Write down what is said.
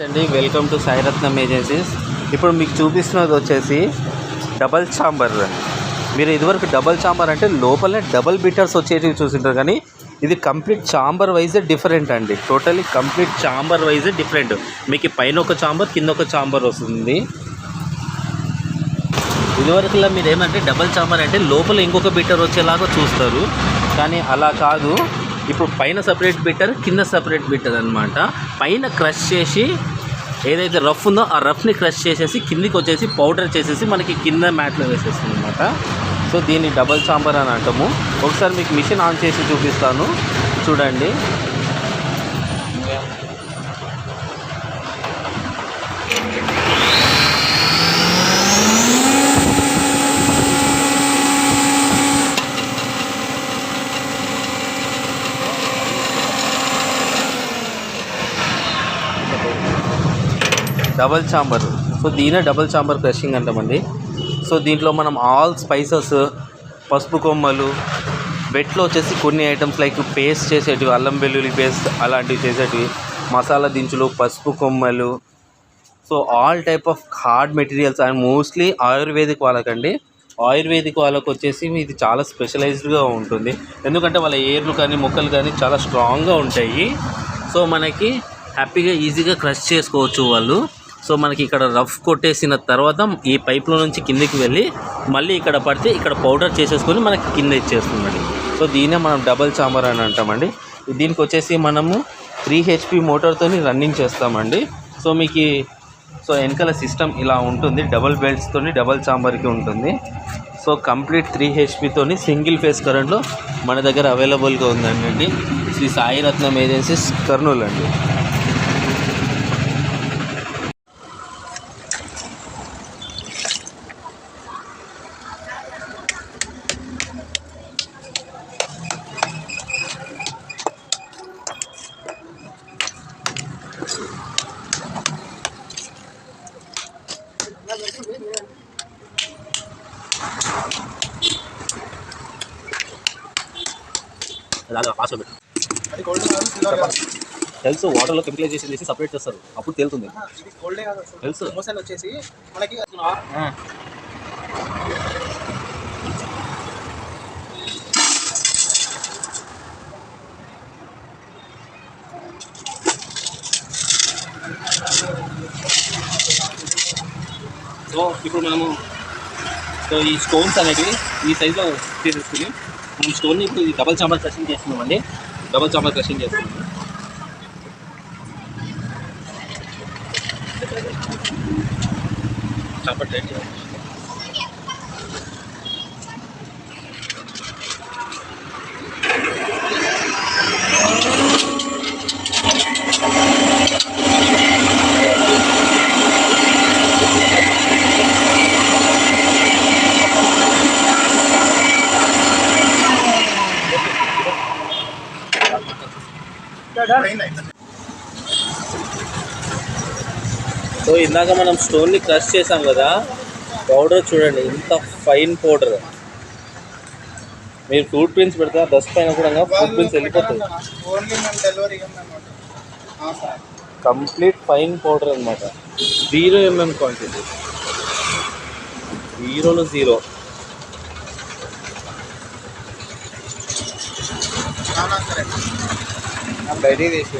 అండి welcome to సాయిరత్నం agencies. ఇప్పుడు మీకు చూపిస్తున్నది వచ్చేసి డబల్ ఛాంబర్. మీరు ఇదివరకు డబల్ ఛాంబర్ అంటే లోపలనే డబల్ బీటర్స్ వచ్చేటివి చూసింటారు, కానీ ఇది కంప్లీట్ ఛాంబర్ వైజే డిఫరెంట్ అండి. Totally complete chamber yj different. మీకు పైన ఒక ఛాంబర్ కింద ఒక ఛాంబర్ వస్తుంది. ఇదివరకులా మీరు ఏమంటే డబల్ ఛాంబర్ అంటే లోపల ఇంకొక బీటర్ వచ్చేలాగా చూస్తారు, కానీ అలా కాదు. ఇప్పుడు పైన సపరేట్ బీటర్, కింద సపరేట్ బీటర్ అనమాట. పైన క్రష్ చేసి ఏదైతే రఫ్ ఉందో ఆ రఫ్ని క్రష్ చేసేసి కిందికి వచ్చేసి పౌడర్ చేసేసి మనకి కింద మ్యాట్లో వేసేస్తుంది అనమాట. సో దీన్ని డబల్ ఛాంబర్ అని అంటాము. ఒకసారి మీకు మిషన్ ఆన్ చేసి చూపిస్తాను, చూడండి. Double chamber. సో దీనే డబల్ ఛాంబర్ క్రషింగ్ అంటామండి. సో దీంట్లో మనం ఆల్ స్పైసెస్, పసుపు కొమ్మలు, బెట్లో వచ్చేసి కొన్ని ఐటమ్స్ లైక్ పేస్ట్ చేసేటివి, అల్లం వెల్లుల్లి పేస్ట్ అలాంటివి చేసేటివి, మసాలా దినుసులు, పసుపు కొమ్మలు. So all type of hard materials. And mostly ayurvedic వాళ్ళకండి. ఆయుర్వేదిక్ వాళ్ళకు వచ్చేసి ఇది చాలా స్పెషలైజ్డ్గా ఉంటుంది, ఎందుకంటే వాళ్ళ ఏర్లు కానీ మొక్కలు కానీ చాలా స్ట్రాంగ్గా ఉంటాయి. సో మనకి హ్యాపీగా ఈజీగా క్రష్ చేసుకోవచ్చు వాళ్ళు. సో మనకి ఇక్కడ రఫ్ కొట్టేసిన తర్వాత ఈ పైప్లో నుంచి కిందికి వెళ్ళి మళ్ళీ ఇక్కడ పడితే ఇక్కడ పౌడర్ చేసేసుకొని మనకి కింద ఇచ్చేస్తుందండి. సో దీనే మనం డబల్ ఛాంబర్ అని అంటామండి. దీనికి వచ్చేసి మనము 3 HP మోటార్తో రన్నింగ్ చేస్తామండి. సో మీకు వెనకాల సిస్టమ్ ఇలా ఉంటుంది, డబల్ బెల్ట్స్తో డబల్ ఛాంబర్కి ఉంటుంది. So complete 3 HP single phase కరెంట్లో మన దగ్గర అవైలబుల్గా ఉందండి. శ్రీ సాయిరత్నం ఏజెన్సీస్, కర్నూలు అండి. తెలుసు, వాటర్లో కెమికలైజేషన్ చేసి సపరేట్ చేస్తారు, అప్పుడు తేలుతుంది. తెలుసు. సో ఇప్పుడు మనము ఈ స్టోన్స్ అనేవి ఈ సైజులో తీసేసుకుని మనం స్టోన్ని ఇప్పుడు ఈ డబల్ ఛాంబర్ క్రషింగ్ చేస్తున్నామండి. డబల్ ఛాంబర్ క్రషింగ్ చేస్తున్నాము. చాపర్ టైట్ చేయాలి. సో ఇందాక మనం స్టోన్ని క్రష్ చేసాం కదా, పౌడర్ చూడండి ఇంత ఫైన్ పౌడర్. మీరు ఫుట్ ప్రింట్స్ పెడతా డస్ట్ పైన కూడా ఫుట్ ప్రింట్స్ వెళ్ళిపోతుంది. కంప్లీట్ ఫైన్ పౌడర్ అనమాట. 0 mm క్వాంటిటీ, 0లో 0. బయటికి తీసి